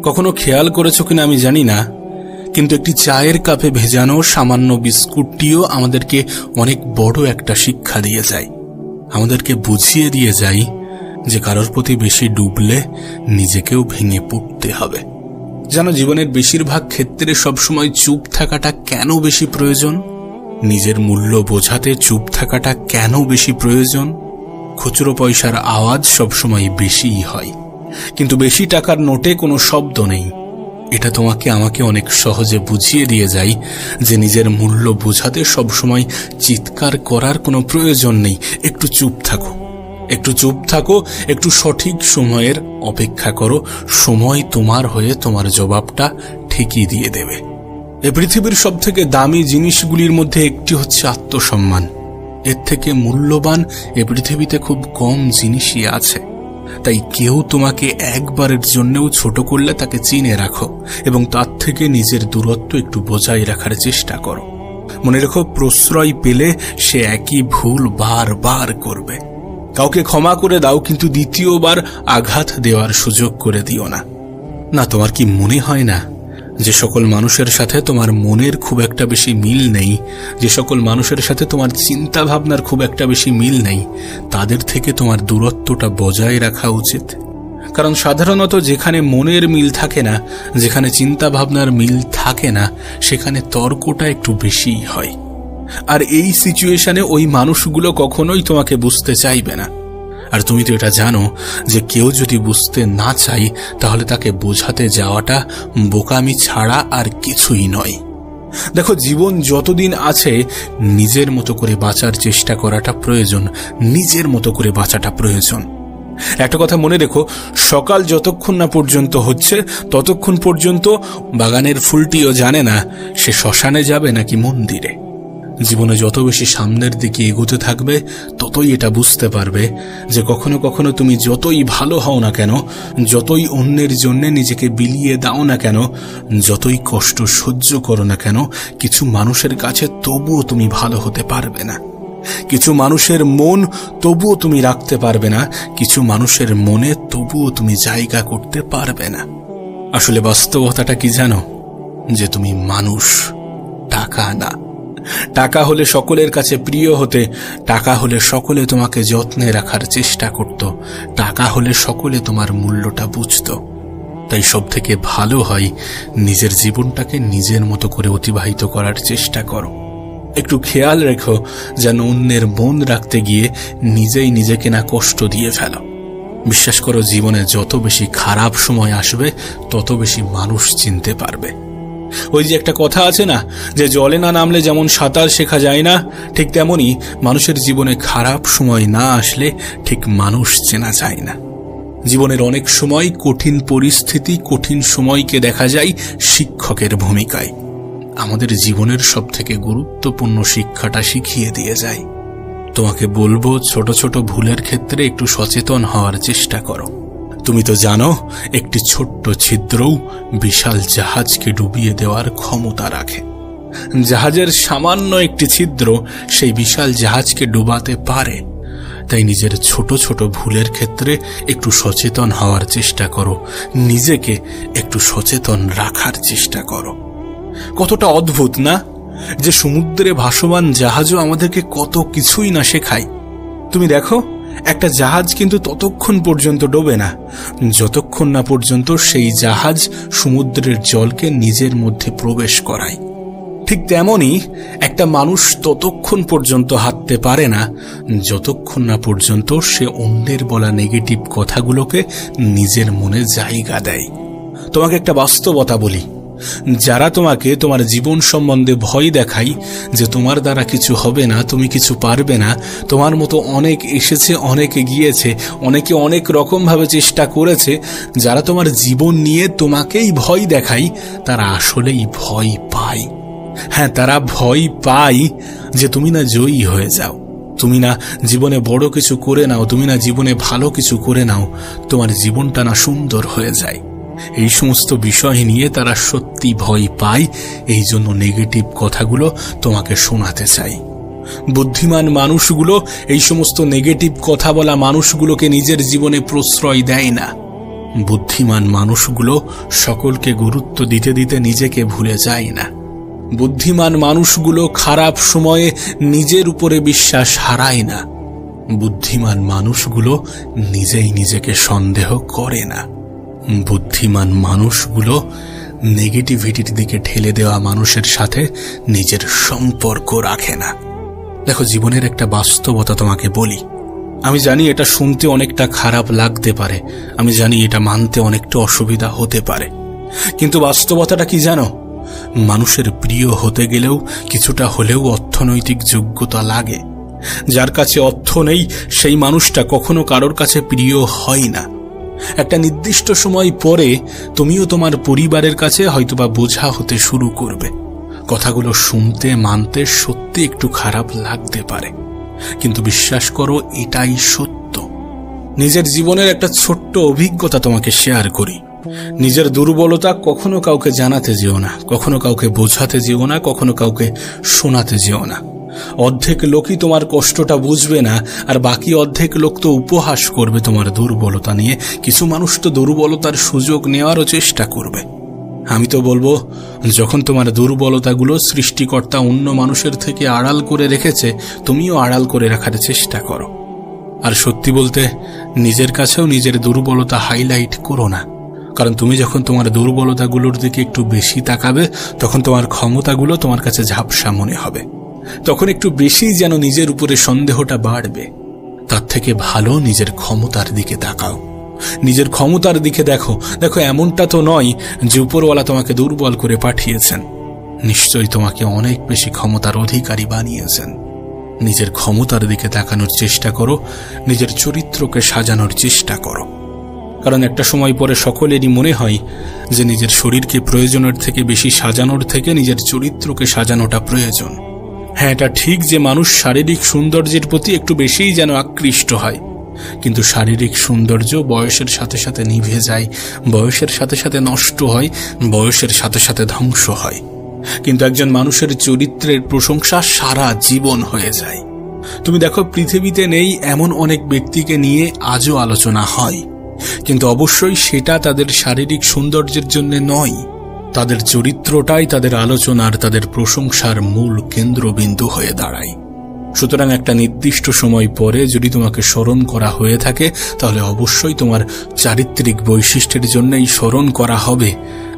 কখনো খেয়াল করেছো কিনা আমি জানি না, কিন্তু একটি চায়ের কাপে ভেজানো সামান্য বিস্কুটটিও আমাদেরকে অনেক বড় একটা শিক্ষা দিয়ে যায়। আমাদেরকে বুঝিয়ে দিয়ে যায় যে কারোর প্রতি বেশি ডুবলে নিজেকেও ভেঙে পড়তে হবে। জানো, জীবনের বেশিরভাগ ক্ষেত্রে সবসময় চুপ থাকাটা কেন বেশি প্রয়োজন? নিজের মূল্য বোঝাতে চুপ থাকাটা কেন বেশি প্রয়োজন? খুচরো পয়সার আওয়াজ সবসময় বেশিই হয়, কিন্তু বেশি টাকার নোটে কোনো শব্দ নেই। এটা তোমাকে আমাকে অনেক সহজে বুঝিয়ে দিয়ে যায় যে নিজের মূল্য বোঝাতে সবসময় চিৎকার করার কোনো প্রয়োজন নেই। একটু চুপ থাকো, একটু চুপ থাকো, একটু সঠিক সময়ের অপেক্ষা করো। সময় তোমার হয়ে তোমার জবাবটা ঠিকই দিয়ে দেবে। এই পৃথিবীর সবথেকে দামি জিনিসগুলির মধ্যে একটি হচ্ছে আত্মসম্মান। এর থেকে মূল্যবান এ পৃথিবীতে খুব কম জিনিসই আছে। তাই কেউ তোমাকে একবারের জন্যও ছোট করলে তাকে চিনে রাখো এবং তার থেকে নিজের দূরত্ব একটু বজায় রাখার চেষ্টা করো। মনে রেখো, প্রশ্রয় পেলে সে একই ভুল বারবার করবে। কাউকে ক্ষমা করে দাও, কিন্তু দ্বিতীয়বার আঘাত দেওয়ার সুযোগ করে দিও না। না, তোমার কি মনে হয় না যে সকল মানুষের সাথে তোমার মনের খুব একটা বেশি মিল নেই, যে সকল মানুষের সাথে তোমার চিন্তা ভাবনার খুব একটা বেশি মিল নেই, তাদের থেকে তোমার দূরত্বটা বজায় রাখা উচিত? কারণ সাধারণত যেখানে মনের মিল থাকে না, যেখানে চিন্তা ভাবনার মিল থাকে না, সেখানে তর্কটা একটু বেশিই হয়। আর এই সিচুয়েশনে ওই মানুষগুলো কখনোই তোমাকে বুঝতে চাইবে না। আর তুমি তো এটা জানো যে কেউ যদি বুঝতে না চাই, তাহলে তাকে বোঝাতে যাওয়াটা বোকামি ছাড়া আর কিছুই নয়। দেখো, জীবন যতদিন আছে নিজের মতো করে বাঁচার চেষ্টা করাটা প্রয়োজন, নিজের মতো করে বাঁচাটা প্রয়োজন। একটা কথা মনে রেখো, সকাল যতক্ষণ না পর্যন্ত হচ্ছে ততক্ষণ পর্যন্ত বাগানের ফুলটিও জানে না সে শ্মশানে যাবে নাকি মন্দিরে। জীবনে যত বেশি সামনের দিকে এগোতে থাকবে ততই এটা বুঝতে পারবে যে কখনো কখনো তুমি যতই ভালো হও না কেন, যতই অন্যের জন্য নিজেকে বিলিয়ে দাও না কেন, যতই কষ্ট সহ্য করো না কেন, কিছু মানুষের কাছে তবুও তুমি ভালো হতে পারবে না। কিছু মানুষের মন তবুও তুমি রাখতে পারবে না, কিছু মানুষের মনে তবুও তুমি জায়গা করতে পারবে না। আসলে বাস্তবতাটা কি জানো? যে তুমি মানুষ, টাকা না। টাকা হলে সকলের কাছে প্রিয় হতে, টাকা হলে সকলে তোমাকে যত্নে রাখার চেষ্টা করত, টাকা হলে সকলে তোমার মূল্যটা বুঝত। তাই সব থেকে ভালো হয় নিজের জীবনটাকে নিজের মতো করে অতিবাহিত করার চেষ্টা করো। একটু খেয়াল রেখো যেন অন্যের মন রাখতে গিয়ে নিজেই নিজেকে না কষ্ট দিয়ে ফেলো। বিশ্বাস করো, জীবনে যত বেশি খারাপ সময় আসবে তত বেশি মানুষ চিনতে পারবে। ওই যে একটা কথা আছে না, যে জলে না নামলে যেমন সাঁতার শেখা যায় না, ঠিক তেমনি মানুষের জীবনে খারাপ সময় না আসলে ঠিক মানুষ চেনা যায় না। জীবনের অনেক সময় কঠিন পরিস্থিতি, কঠিন সময়কে দেখা যায় শিক্ষকের ভূমিকায়। আমাদের জীবনের সবথেকে গুরুত্বপূর্ণ শিক্ষাটা শিখিয়ে দিয়ে যায়। তোমাকে বলবো, ছোট ছোট ভুলের ক্ষেত্রে একটু সচেতন হওয়ার চেষ্টা করো। তুমি তো জানো, একটি ছোট্ট ছিদ্রও বিশাল জাহাজকে ডুবিয়ে দেওয়ার ক্ষমতা রাখে। জাহাজের সামান্য একটি ছিদ্র সেই বিশাল জাহাজকে ডুবাতে পারে। তাই নিজের ছোট ছোট ভুলের ক্ষেত্রে একটু সচেতন হওয়ার চেষ্টা করো, নিজেকে একটু সচেতন রাখার চেষ্টা করো। কতটা অদ্ভুত না, যে সমুদ্রে ভাসমান জাহাজও আমাদেরকে কত কিছুই না শেখায়। তুমি দেখো, একটা জাহাজ কিন্তু ততক্ষণ পর্যন্ত ডোবে না যতক্ষণ না পর্যন্ত সেই জাহাজ সমুদ্রের জলকে নিজের মধ্যে প্রবেশ করায়। ঠিক তেমনি একটা মানুষ ততক্ষণ পর্যন্ত হাঁটতে পারে না যতক্ষণ না পর্যন্ত সে অন্যের বলা নেগেটিভ কথাগুলোকে নিজের মনে জায়গা দেয়। তোমাকে একটা বাস্তবতা বলি, যারা তোমাকে তোমার জীবন সম্বন্ধে ভয় দেখায় যে তোমার দ্বারা কিছু হবে না, তুমি কিছু পারবে না, তোমার মতো অনেক এসেছে, অনেকে গিয়েছে, অনেকে অনেক রকমভাবে চেষ্টা করেছে, যারা তোমার জীবন নিয়ে তোমাকেই ভয় দেখায়, তারা আসলেই ভয় পায়। হ্যাঁ, তারা ভয় পায় যে তুমি না জয়ী হয়ে যাও, তুমি না জীবনে বড় কিছু করে নাও, তুমি না জীবনে ভালো কিছু করে নাও, তোমার জীবনটা না সুন্দর হয়ে যায়। এই সমস্ত বিষয় নিয়ে তারা সত্যি ভয় পায়, এই জন্য নেগেটিভ কথাগুলো তোমাকে শোনাতে চাই। বুদ্ধিমান মানুষগুলো এই সমস্ত নেগেটিভ কথা বলা মানুষগুলোকে নিজের জীবনে প্রশ্রয় দেয় না। বুদ্ধিমান মানুষগুলো সকলকে গুরুত্ব দিতে দিতে নিজেকে ভুলে যায় না। বুদ্ধিমান মানুষগুলো খারাপ সময়ে নিজের উপরে বিশ্বাস হারায় না। বুদ্ধিমান মানুষগুলো নিজেই নিজেকে সন্দেহ করে না। বুদ্ধিমান মানুষগুলো নেগেটিভিটির দিকে ঠেলে দেওয়া মানুষের সাথে নিজের সম্পর্ক রাখে না। দেখো, জীবনের একটা বাস্তবতা তোমাকে বলি। আমি জানি এটা শুনতে অনেকটা খারাপ লাগতে পারে, আমি জানি এটা মানতে অনেকটা অসুবিধা হতে পারে, কিন্তু বাস্তবতাটা কি জানো? মানুষের প্রিয় হতে গেলেও কিছুটা হলেও অর্থনৈতিক যোগ্যতা লাগে। যার কাছে অর্থ নেই সেই মানুষটা কখনো কারোর কাছে প্রিয় হয় না। একটা নির্দিষ্ট সময় পরে তুমিও তোমার পরিবারের কাছে হয়তোবা বোঝা হতে শুরু করবে। কথাগুলো শুনতে মানতে সত্যি একটু খারাপ লাগতে পারে, কিন্তু বিশ্বাস করো এটাই সত্য। নিজের জীবনের একটা ছোট্ট অভিজ্ঞতা তোমাকে শেয়ার করি। নিজের দুর্বলতা কখনো কাউকে জানাতে যেও না, কখনো কাউকে বোঝাতে যেও না, কখনো কাউকে শোনাতে যেও না। অর্ধেক লোকই তোমার কষ্টটা বুঝবে না, আর বাকি অর্ধেক লোক তো উপহাস করবে তোমার দুর্বলতা নিয়ে। কিছু মানুষ তো দুর্বলতার সুযোগ নেওয়ারও চেষ্টা করবে। আমি তো বলবো, যখন তোমার দুর্বলতাগুলো সৃষ্টিকর্তা অন্য মানুষের থেকে আড়াল করে রেখেছে, তুমিও আড়াল করে রাখার চেষ্টা করো। আর সত্যি বলতে, নিজের কাছেও নিজের দুর্বলতা হাইলাইট করো না, কারণ তুমি যখন তোমার দুর্বলতাগুলোর দিকে একটু বেশি তাকাবে, তখন তোমার ক্ষমতাগুলো তোমার কাছে ঝাপসা মনে হবে। তখন একটু বেশি যেন নিজের উপরে সন্দেহটা বাড়বে। তার থেকে ভালো নিজের ক্ষমতার দিকে তাকাও, নিজের ক্ষমতার দিকে দেখো। দেখো, এমনটা তো নয় যে উপরওয়ালা তোমাকে দুর্বল করে পাঠিয়েছেন, নিশ্চয়ই তোমাকে অনেক বেশি ক্ষমতার অধিকারী বানিয়েছেন। নিজের ক্ষমতার দিকে তাকানোর চেষ্টা করো, নিজের চরিত্রকে সাজানোর চেষ্টা করো। কারণ একটা সময় পরে সকলেরই মনে হয় যে নিজের শরীরকে প্রয়োজনের থেকে বেশি সাজানোর থেকে নিজের চরিত্রকে সাজানোটা প্রয়োজন। হ্যাঁ, এটা ঠিক যে মানুষ শারীরিক সৌন্দর্যের প্রতি একটু বেশিই যেন আকৃষ্ট হয়, কিন্তু শারীরিক সৌন্দর্য বয়সের সাথে সাথে নিভে যায়, বয়সের সাথে সাথে নষ্ট হয়, বয়সের সাথে সাথে ধ্বংস হয়। কিন্তু একজন মানুষের চরিত্রের প্রশংসা সারা জীবন হয়ে যায়। তুমি দেখো, পৃথিবীতে নেই এমন অনেক ব্যক্তিকে নিয়ে আজও আলোচনা হয়, কিন্তু অবশ্যই সেটা তাদের শারীরিক সৌন্দর্যের জন্য নয়। তাদের চরিত্রটাই তাদের আলোচনার, তাদের প্রশংসার মূল কেন্দ্রবিন্দু হয়ে দাঁড়ায়। সুতরাং একটা নির্দিষ্ট সময় পরে যদি তোমাকে স্মরণ করা হয়ে থাকে, তাহলে অবশ্যই তোমার চারিত্রিক বৈশিষ্ট্যের জন্যই স্মরণ করা হবে,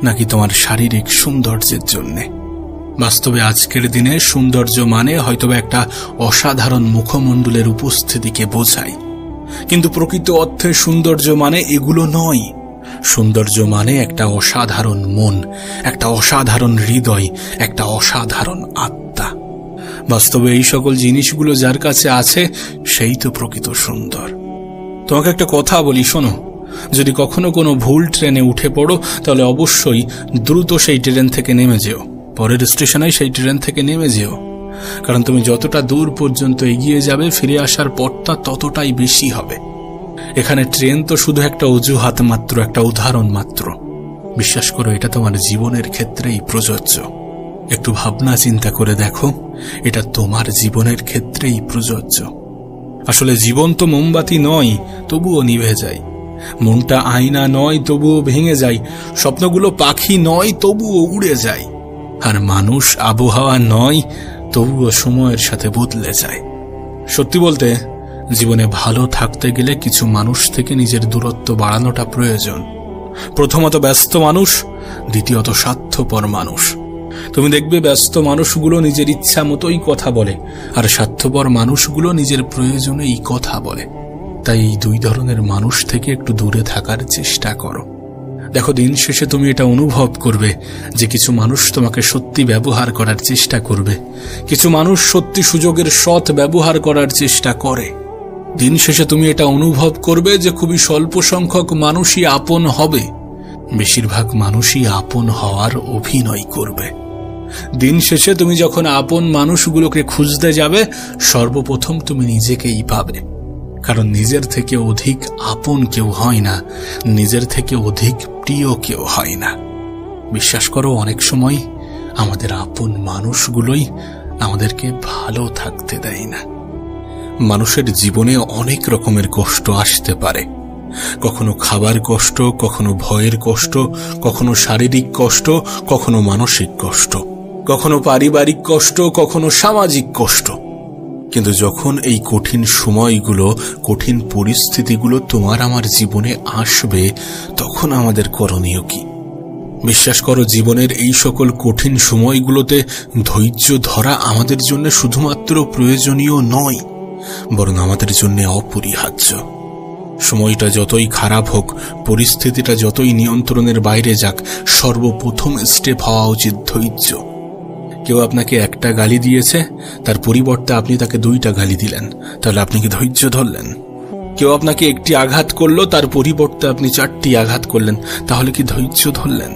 নাকি তোমার শারীরিক সৌন্দর্যের জন্যে। বাস্তবে আজকের দিনে সৌন্দর্য মানে হয়তোবা একটা অসাধারণ মুখমণ্ডলের উপস্থিতিকে বোঝায়, কিন্তু প্রকৃত অর্থে সৌন্দর্য মানে এগুলো নয়। সৌন্দর্য মানে একটা অসাধারণ মন, একটা অসাধারণ হৃদয়, একটা অসাধারণ আত্মা। বাস্তবে এই সকল জিনিসগুলো যার কাছে আছে, সেই তো প্রকৃত সুন্দর। তোমাকে একটা কথা বলি, শোনো। যদি কখনো কোনো ভুল ট্রেনে উঠে পড়ো, তাহলে অবশ্যই দ্রুত সেই ট্রেন থেকে নেমে যেও, পরের স্টেশনে সেই ট্রেন থেকে নেমে যেও। কারণ তুমি যতটা দূর পর্যন্ত এগিয়ে যাবে, ফিরে আসার পথটা ততটাই বেশি হবে। এখানে ট্রেন তো শুধু একটা অজুহাত মাত্র, একটা উদাহরণ মাত্র। বিশ্বাস করো, এটা তোমার জীবনের ক্ষেত্রেই প্রযোজ্য। একটু ভাবনা চিন্তা করে দেখো, এটা তোমার জীবনের ক্ষেত্রেই প্রযোজ্য। আসলে জীবন তো মোমবাতি নয়, তবুও নিভে যায়। মনটা আয়না নয়, তবুও ভেঙে যায়। স্বপ্নগুলো পাখি নয়, তবুও উড়ে যায়। আর মানুষ আবহাওয়া নয়, তবুও সময়ের সাথে বদলে যায়। সত্যি বলতে, জীবনে ভালো থাকতে গেলে কিছু মানুষ থেকে নিজের দূরত্ব বাড়ানোটা প্রয়োজন। প্রথমত ব্যস্ত মানুষ, দ্বিতীয়ত স্বার্থপর মানুষ। তুমি দেখবে ব্যস্ত মানুষগুলো নিজের ইচ্ছা মতোই কথা বলে, আর স্বার্থপর মানুষগুলো নিজের প্রয়োজনেই কথা বলে। তাই এই দুই ধরনের মানুষ থেকে একটু দূরে থাকার চেষ্টা করো। দেখো, দিন শেষে তুমি এটা অনুভব করবে যে কিছু মানুষ তোমাকে সত্যি ব্যবহার করার চেষ্টা করবে, কিছু মানুষ সত্যি সুযোগের সৎ ব্যবহার করার চেষ্টা করে। দিন শেষে তুমি এটা অনুভব করবে যে খুবই স্বল্প সংখ্যক মানুষই আপন হবে, বেশিরভাগ মানুষই আপন হওয়ার অভিনয় করবে। দিন শেষে তুমি যখন আপন মানুষগুলোকে খুঁজতে যাবে, সর্বপ্রথম তুমি নিজেকেই পাবে। কারণ নিজের থেকে অধিক আপন কেউ হয় না, নিজের থেকে অধিক প্রিয় কেউ হয় না। বিশ্বাস করো, অনেক সময় আমাদের আপন মানুষগুলোই আমাদেরকে ভালো থাকতে দেয় না। মানুষের জীবনে অনেক রকমের কষ্ট আসতে পারে, কখনো খাবার কষ্ট, কখনো ভয়ের কষ্ট, কখনো শারীরিক কষ্ট, কখনো মানসিক কষ্ট, কখনো পারিবারিক কষ্ট, কখনো সামাজিক কষ্ট। কিন্তু যখন এই কঠিন সময়গুলো, কঠিন পরিস্থিতিগুলো তোমার আমার জীবনে আসবে, তখন আমাদের করণীয় কি? বিশ্বাস করো, জীবনের এই সকল কঠিন সময়গুলোতে ধৈর্য ধরা আমাদের জন্য শুধুমাত্র প্রয়োজনীয় নয়, বরং আমাদের জন্য অপরিহার্য। সময়টা যতই খারাপ হোক, পরিস্থিতিটা যতই নিয়ন্ত্রণের বাইরে যাক, সর্বপ্রথম স্টেপ হওয়া উচিত ধৈর্য। কেউ আপনাকে একটা গালি দিয়েছে, তার পরিবর্তে আপনি তাকে 2টা গালি দিলেন, তাহলে আপনি কি ধৈর্য ধরলেন? কেউ আপনাকে একটি আঘাত করলো, তার পরিবর্তে আপনি 4টি আঘাত করলেন, তাহলে কি ধৈর্য ধরলেন?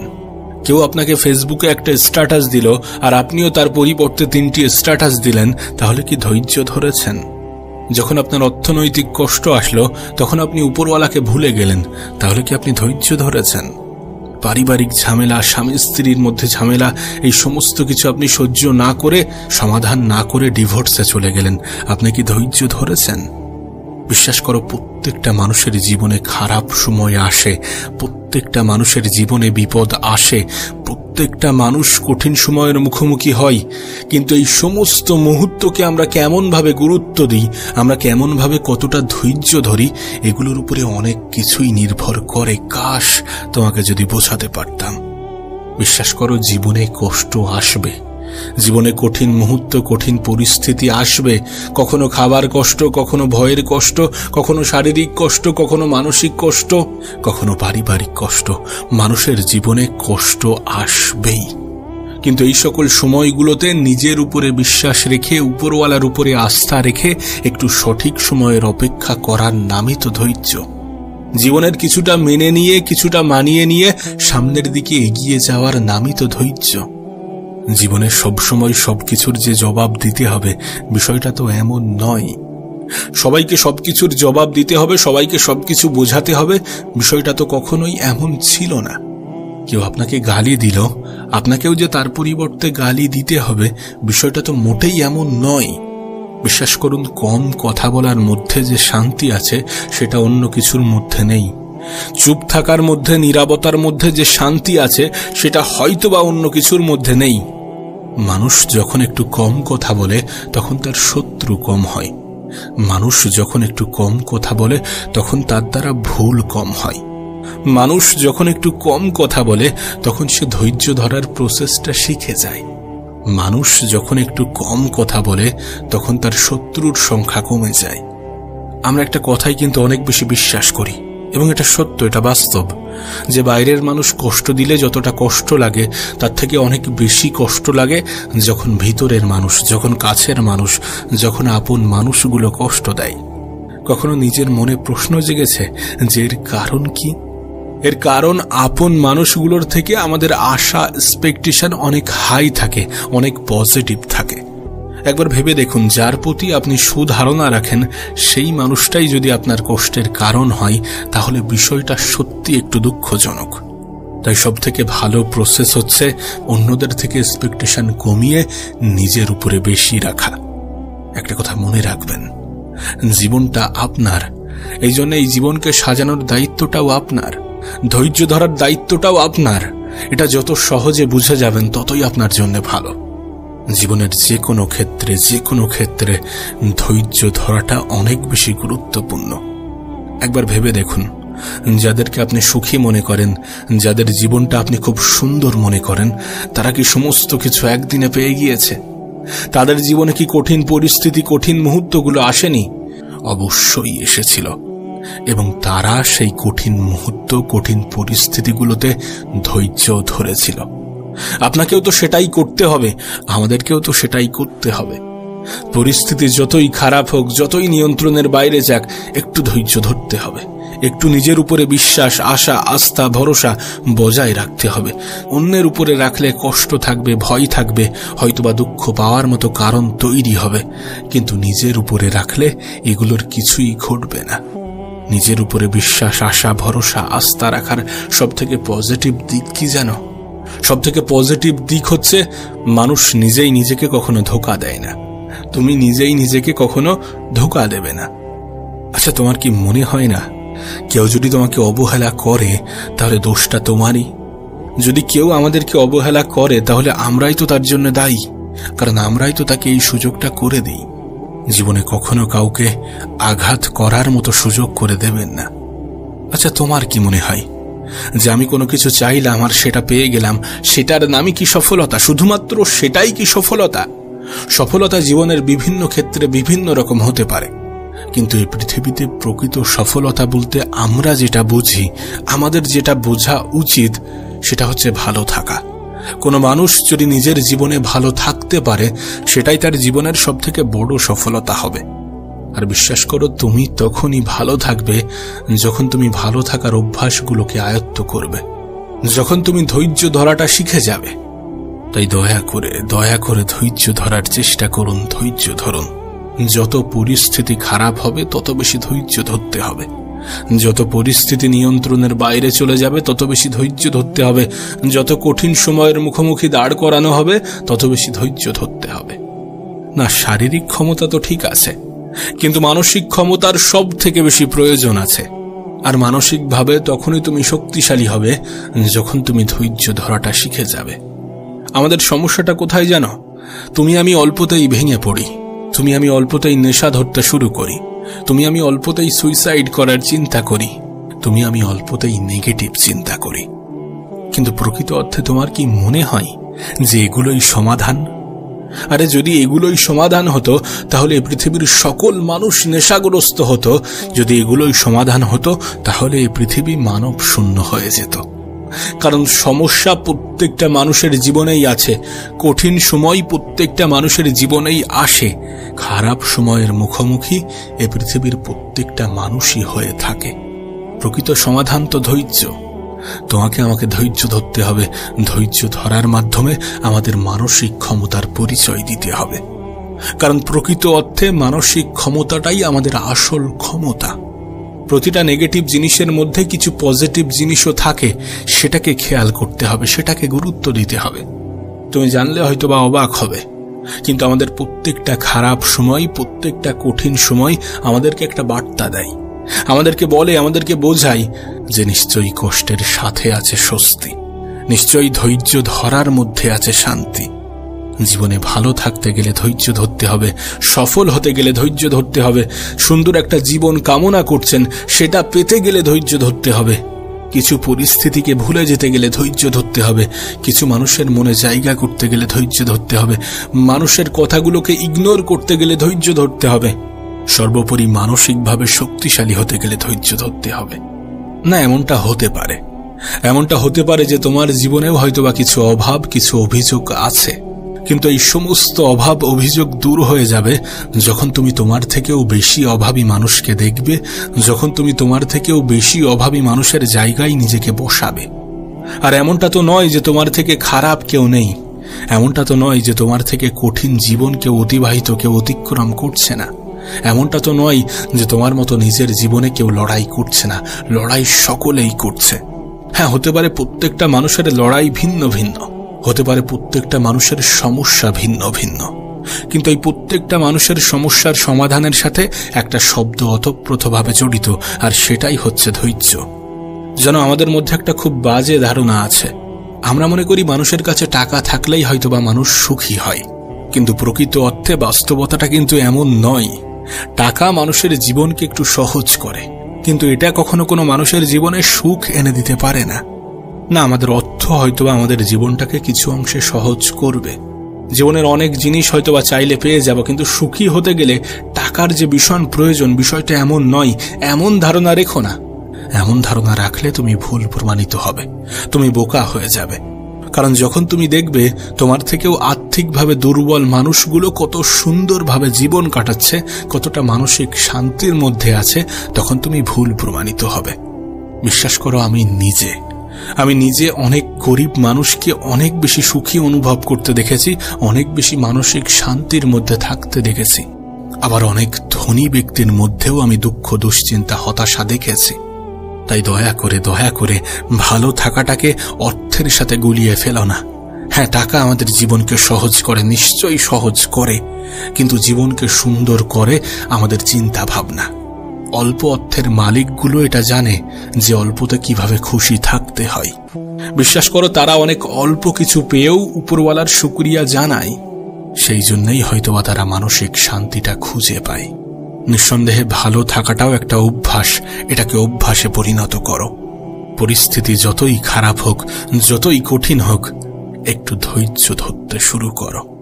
কেউ আপনাকে ফেসবুকে একটা স্ট্যাটাস দিল, আর আপনিও তার পরিবর্তে 3টি স্ট্যাটাস দিলেন, তাহলে কি ধৈর্য ধরেছেন? যখন আপনার অর্থনৈতিক কষ্ট আসলো, তখন আপনি উপরওয়ালাকে ভুলে গেলেন, তাহলে কি আপনি ধৈর্য ধরেছেন? পারিবারিক ঝামেলা, স্বামী স্ত্রীর মধ্যে ঝামেলা, এই সমস্ত কিছু আপনি সহ্য না করে, সমাধান না করে ডিভোর্সে চলে গেলেন, আপনি কি ধৈর্য ধরেছেন? বিশ্বাস করো, প্রত্যেকটা মানুষের জীবনে খারাপ সময় আসে, প্রত্যেকটা মানুষের জীবনে বিপদ আসে, প্রত্যেকটা মানুষ কঠিন সময়ের মুখোমুখি হয়। কিন্তু এই সমস্ত মুহূর্তকে আমরা কেমন ভাবে গুরুত্ব দিই, আমরা কেমন ভাবে কতটা ধৈর্য ধরি, এগুলোর উপরে অনেক কিছুই নির্ভর করে। কাশ তোমাকে যদি বোঝাতে পারতাম। বিশ্বাস করো, জীবনে কষ্ট আসবে, জীবনে কঠিন মুহূর্ত, কঠিন পরিস্থিতি আসবে। কখনো খাবার কষ্ট, কখনো ভয়ের কষ্ট, কখনো শারীরিক কষ্ট, কখনো মানসিক কষ্ট, কখনো পারিবারিক কষ্ট। মানুষের জীবনে কষ্ট আসবেই। কিন্তু এই সকল সময়গুলোতে নিজের উপরে বিশ্বাস রেখে, উপরওয়ালার উপরে আস্থা রেখে একটু সঠিক সময়ের অপেক্ষা করার নামই তো ধৈর্য। জীবনের কিছুটা মেনে নিয়ে, কিছুটা মানিয়ে নিয়ে সামনের দিকে এগিয়ে যাওয়ার নামই তো ধৈর্য। জীবনে সবসময় সবকিছুর যে জবাব দিতে হবে, বিষয়টা তো এমন নয়। সবাইকে সবকিছুর জবাব দিতে হবে, সবাইকে সবকিছু বোঝাতে হবে, বিষয়টা তো কখনোই এমন ছিল না। কেউ আপনাকে গালি দিল, আপনাকেও যে তার পরিবর্তে গালি দিতে হবে, বিষয়টা তো মোটেই এমন নয়। বিশ্বাস করুন, কম কথা বলার মধ্যে যে শান্তি আছে, সেটা অন্য কিছুর মধ্যে নেই। চুপ থাকার মধ্যে, নীরবতার মধ্যে যে শান্তি আছে, সেটা হয়তোবা অন্য কিছুর মধ্যে নেই। মানুষ যখন একটু কম কথা বলে, তখন তার শত্রু কম হয়। মানুষ যখন একটু কম কথা বলে, তখন তার দ্বারা ভুল কম হয়। মানুষ যখন একটু কম কথা বলে, তখন সে ধৈর্য ধরার প্রসেসটা শিখে যায়। মানুষ যখন একটু কম কথা বলে, তখন তার শত্রুর সংখ্যা কমে যায়। আমরা একটা কথাই কিন্তু অনেক বেশি বিশ্বাস করি, এবং এটা সত্য, এটা বাস্তব, যে বাইরের মানুষ কষ্ট দিলে যতটা কষ্ট লাগে, তার থেকে অনেক বেশি কষ্ট লাগে যখন ভিতরের মানুষ, যখন কাছের মানুষ, যখন আপন মানুষগুলো কষ্ট দেয়। কখনো নিজের মনে প্রশ্ন জেগেছে যে এর কারণ কি? এর কারণ, আপন মানুষগুলোর থেকে আমাদের আশা, এক্সপেকটেশন অনেক হাই থাকে, অনেক পজিটিভ থাকে। একবার ভেবে দেখুন, যার প্রতি আপনি সুধারণা রাখেন, সেই মানুষটাই যদি আপনার কষ্টের কারণ হয়, তাহলে বিষয়টা সত্যি একটু দুঃখজনক। তাই সব থেকে ভালো প্রসেস হচ্ছে অন্যদের থেকে এক্সপেকটেশন কমিয়ে নিজের উপরে বেশি রাখা। একটা কথা মনে রাখবেন, জীবনটা আপনার, এই জন্য এই জীবনকে সাজানোর দায়িত্বটাও আপনার, ধৈর্য ধরার দায়িত্বটাও আপনার। এটা যত সহজে বুঝে যাবেন, ততই আপনার জন্য ভালো। জীবনের যে কোনো ক্ষেত্রে ধৈর্য ধরাটা অনেক বেশি গুরুত্বপূর্ণ। একবার ভেবে দেখুন, যাদেরকে আপনি সুখী মনে করেন, যাদের জীবনটা আপনি খুব সুন্দর মনে করেন, তারা কি সমস্ত কিছু একদিনে পেয়ে গিয়েছে? তাদের জীবনে কি কঠিন পরিস্থিতি, কঠিন মুহূর্তগুলো আসেনি? অবশ্যই এসেছিল, এবং তারা সেই কঠিন মুহূর্ত, কঠিন পরিস্থিতিগুলোতে ধৈর্য ধরেছিল। আপনাকেও তো সেটাই করতে হবে, আমাদেরকেও তো সেটাই করতে হবে। পরিস্থিতি যতই খারাপ হোক, যতই নিয়ন্ত্রণের বাইরে যাক, একটু ধৈর্য ধরতে হবে, একটু নিজের উপরে বিশ্বাস, আশা, আস্থা, ভরসা বজায় রাখতে হবে। অন্যের উপরে রাখলে কষ্ট থাকবে, ভয় থাকবে, হয়তোবা দুঃখ পাওয়ার মতো কারণ তৈরি হবে, কিন্তু নিজের উপরে রাখলে এগুলোর কিছুই ঘটবে না। নিজের উপরে বিশ্বাস, আশা, ভরসা, আস্থা রাখার সবথেকে পজিটিভ দিক কি জানো? সবথেকে পজিটিভ দিক হচ্ছে মানুষ নিজেই নিজেকে কখনো ধোঁকা দেয় না। তুমি নিজেই নিজেকে কখনো ধোঁকা দেবে না। আচ্ছা, তোমার কি মনে হয় না কেউ যদি তোমাকে অবহেলা করে তাহলে দোষটা তোমারই। যদি কেউ আমাদেরকে অবহেলা করে তাহলে আমরাই তো তার জন্য দায়ী, কারণ আমরাই তো তাকে এই সুযোগটা করে দিই। জীবনে কখনো কাউকে আঘাত করার মতো সুযোগ করে দেবেন না। আচ্ছা, তোমার কি মনে হয় যে আমি কোনো কিছু চাইলাম আর সেটা পেয়ে গেলাম, সেটার নামই কি সফলতা? শুধুমাত্র সেটাই কি সফলতা? সফলতা জীবনের বিভিন্ন ক্ষেত্রে বিভিন্ন রকম হতে পারে, কিন্তু এই পৃথিবীতে প্রকৃত সফলতা বলতে আমরা যেটা বুঝি, আমাদের যেটা বোঝা উচিত, সেটা হচ্ছে ভালো থাকা। কোনো মানুষ যদি নিজের জীবনে ভালো থাকতে পারে, সেটাই তার জীবনের সবথেকে বড় সফলতা হবে। আর বিশ্বাস করো, তুমি তখনই ভালো থাকবে যখন তুমি ভালো থাকার অভ্যাসগুলোকে আয়ত্ত করবে, যখন তুমি ধৈর্য ধরাটা শিখে যাবে। তাই দয়া করে ধৈর্য ধরার চেষ্টা করুন, ধৈর্য ধরুন। যত পরিস্থিতি খারাপ হবে তত বেশি ধৈর্য ধরতে হবে। যত পরিস্থিতি নিয়ন্ত্রণের বাইরে চলে যাবে তত বেশি ধৈর্য ধরতে হবে। যত কঠিন সময়ের মুখোমুখি দাঁড় করানো হবে তত বেশি ধৈর্য ধরতে হবে। না, শারীরিক ক্ষমতা তো ঠিক আছে, কিন্তু মানসিক ক্ষমতার সব থেকে বেশি প্রয়োজন আছে। আর মানসিকভাবে তখনই তুমি শক্তিশালী হবে যখন তুমি ধৈর্য ধরাটা শিখে যাবে। আমাদের সমস্যাটা কোথায় জানো? তুমি আমি অল্পতেই ভেঙে পড়ি, তুমি আমি অল্পতেই নেশা ধরতে শুরু করি, তুমি আমি অল্পতেই সুইসাইড করার চিন্তা করি, তুমি আমি অল্পতেই নেগেটিভ চিন্তা করি। কিন্তু প্রকৃত অর্থে তোমার কি মনে হয় যে এগুলোই সমাধান? আরে যদি এগুলোই সমাধান হতো তাহলে পৃথিবীর সকল মানুষ নেশাগ্রস্ত হতো। যদি এগুলোই সমাধান হতো তাহলে এই পৃথিবী মানব শূন্য হয়ে যেত। কারণ সমস্যা প্রত্যেকটা মানুষের জীবনেই আছে, কঠিন সময় প্রত্যেকটা মানুষের জীবনেই আসে, খারাপ সময়ের মুখোমুখি এ পৃথিবীর প্রত্যেকটা মানুষই হয়ে থাকে। প্রকৃত সমাধান তো ধৈর্য। তোমাকে আমাকে ধৈর্য ধরতে হবে। ধৈর্য ধরার মাধ্যমে আমাদের মানসিক ক্ষমতার পরিচয় দিতে হবে, কারণ প্রকৃত অর্থে মানসিক ক্ষমতাটাই আমাদের আসল ক্ষমতা। প্রতিটা নেগেটিভ জিনিসের মধ্যে কিছু পজিটিভ জিনিসও থাকে, সেটাকে খেয়াল করতে হবে, সেটাকে গুরুত্ব দিতে হবে। তুমি জানলে হয়তো বা অবাক হবে, কিন্তু আমাদের প্রত্যেকটা খারাপ সময়, প্রত্যেকটা কঠিন সময় আমাদেরকে একটা বার্তা দেয়, আমাদেরকে বলে, আমাদেরকে বোঝায় যে নিশ্চয়ই কষ্টের সাথে আছে স্বস্তি, নিশ্চয়ই ধৈর্য ধরার মধ্যে আছে শান্তি। জীবনে ভালো থাকতে গেলে ধৈর্য ধরতে হবে, সফল হতে গেলে ধৈর্য ধরতে হবে, সুন্দর একটা জীবন কামনা করছেন সেটা পেতে গেলে ধৈর্য ধরতে হবে, কিছু পরিস্থিতিকে ভুলে যেতে গেলে ধৈর্য ধরতে হবে, কিছু মানুষের মনে জায়গা করতে গেলে ধৈর্য ধরতে হবে, মানুষের কথাগুলোকে ইগনোর করতে গেলে ধৈর্য ধরতে হবে, সর্বোপরি মানসিকভাবে শক্তিশালী হতে গেলে ধৈর্য ধরতে হবে। না, এমনটা হতে পারে যে তোমার জীবনেও হয়তোবা কিছু অভাব, কিছু অভিযোগ আছে, কিন্তু এই সমস্ত অভাব অভিযোগ দূর হয়ে যাবে যখন তুমি তোমার থেকেও বেশি অভাবী মানুষকে দেখবে, যখন তুমি তোমার থেকেও বেশি অভাবী মানুষের জায়গায় নিজেকে বসাবে। আর এমনটা তো নয় যে তোমার থেকে খারাপ কেউ নেই, এমনটা তো নয় যে তোমার থেকে কঠিন জীবন কেউ অতিক্রম করছে না, এমনটা তো নয় যে তোমার মতো নিজের জীবনে কেউ লড়াই করছে না, লড়াই সকলেই করছে। হ্যাঁ, হতে পারে প্রত্যেকটা মানুষের লড়াই ভিন্ন ভিন্ন, হতে পারে প্রত্যেকটা মানুষের সমস্যা ভিন্ন ভিন্ন, কিন্তু এই প্রত্যেকটা মানুষের সমস্যার সমাধানের সাথে একটা শব্দ ওতপ্রোতভাবে জড়িত, আর সেটাই হচ্ছে ধৈর্য। যেন আমাদের মধ্যে একটা খুব বাজে ধারণা আছে, আমরা মনে করি মানুষের কাছে টাকা থাকলেই হয়তোবা মানুষ সুখী হয়, কিন্তু প্রকৃত অর্থে বাস্তবতাটা কিন্তু এমন নয়। টাকা মানুষের জীবনকে একটু সহজ করে, কিন্তু এটা কখনো কোনো মানুষের জীবনে সুখ এনে দিতে পারে না। না, আমাদের অর্থ হয়তোবা আমাদের জীবনটাকে কিছু অংশে সহজ করবে, জীবনের অনেক জিনিস হয়তোবা চাইলে পেয়ে যাব, কিন্তু সুখী হতে গেলে টাকার যে ভীষণ প্রয়োজন, বিষয়টা এমন নয়। এমন ধারণা রেখো না, এমন ধারণা রাখলে তুমি ভুল প্রমাণিত হবে, তুমি বোকা হয়ে যাবে। কারণ যখন তুমি দেখবে তোমার থেকেও আর্থিকভাবে দুর্বল মানুষগুলো কত সুন্দরভাবে জীবন কাটাচ্ছে, কতটা মানসিক শান্তির মধ্যে আছে, তখন তুমি ভুল প্রমাণিত হবে। বিশ্বাস করো, আমি নিজে অনেক গরিব মানুষকে অনেক বেশি সুখী অনুভব করতে দেখেছি, অনেক বেশি মানসিক শান্তির মধ্যে থাকতে দেখেছি। আবার অনেক ধনী ব্যক্তির মধ্যেও আমি দুঃখ, দুশ্চিন্তা, হতাশা দেখেছি। তাই দয়া করে ভালো থাকাটাকে অর্থের সাথে গুলিয়ে ফেলো না। হ্যাঁ, টাকা আমাদের জীবনকে সহজ করে, নিশ্চয়ই সহজ করে, কিন্তু জীবনকে সুন্দর করে আমাদের চিন্তা ভাবনা। অল্প অর্থের মালিকগুলো এটা জানে যে অল্পতে কিভাবে খুশি থাকতে হয়। বিশ্বাস করো, তারা অনেক অল্প কিছু পেয়েও উপরওয়ালার শুকরিয়া জানায়। সেই জন্যই হয়তোবা তারা মানসিক শান্তিটা খুঁজে পায়। নিঃসন্দেহে ভালো থাকাটাও একটা অভ্যাস। এটাকে অভ্যাসে পরিণত করো। পরিস্থিতি যতই খারাপ হোক, যতই কঠিন হোক, একটু ধৈর্য ধরতে শুরু করো।